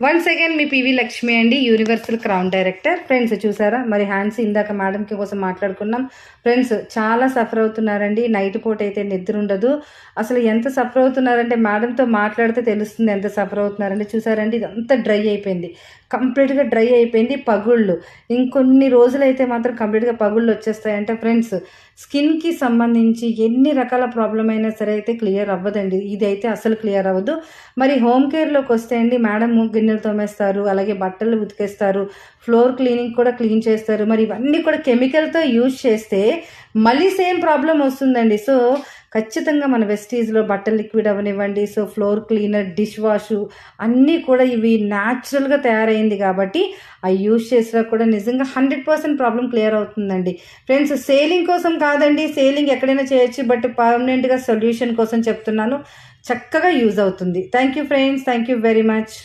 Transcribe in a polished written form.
Once again మీ PV Lakshmi అండి, universal crown director. Friends చూసారా మరి హ్యాండ్స్ ఇందాక మేడంకి కోసం మాట్లాడుకున్నాం. ఫ్రెండ్స్ చాలా సఫర్ అవుతున్నారండి. నైట్ పూట అయితే నిద్ర ఉండదు. అసలు ఎంత సఫర్ అవుతున్నారంటే మేడంతో మాట్లాడితే తెలుస్తుంది ఎంత సఫర్ అవుతున్నారండి. చూసారండి ఇదంతా డ్రై అయిపోయింది, కంప్లీట్గా డ్రై అయిపోయింది. పగుళ్ళు ఇంకొన్ని రోజులైతే మాత్రం కంప్లీట్గా పగుళ్ళు వచ్చేస్తాయంటే ఫ్రెండ్స్ స్కిన్కి సంబంధించి ఎన్ని రకాల ప్రాబ్లం అయినా సరే అయితే క్లియర్ అవ్వదండి. ఇదైతే అసలు క్లియర్ అవ్వదు. మరి హోమ్ కేర్లోకి వస్తే అండి మేడం గిన్నెలు తోమేస్తారు, అలాగే బట్టలు ఉతికేస్తారు, ఫ్లోర్ క్లీనింగ్ కూడా క్లీన్ చేస్తారు. మరి ఇవన్నీ కూడా కెమికల్తో యూజ్ చేస్తే మళ్ళీ సేమ్ ప్రాబ్లం వస్తుందండి. సో ఖచ్చితంగా మన వెస్టీజ్లో బట్టలు లిక్విడ్ అవనివ్వండి, so floor cleaner, dish wash అన్నీ కూడా ఇవి న్యాచురల్గా తయారైంది కాబట్టి అవి యూజ్ చేసినా కూడా నిజంగా 100% ప్రాబ్లం క్లియర్ అవుతుందండి. ఫ్రెండ్స్ సేలింగ్ కోసం కాదండి, సేలింగ్ ఎక్కడైనా చేయొచ్చు, బట్ పర్మనెంట్గా సొల్యూషన్ కోసం చెప్తున్నాను. చక్కగా యూజ్ అవుతుంది. Thank you friends, thank you very much.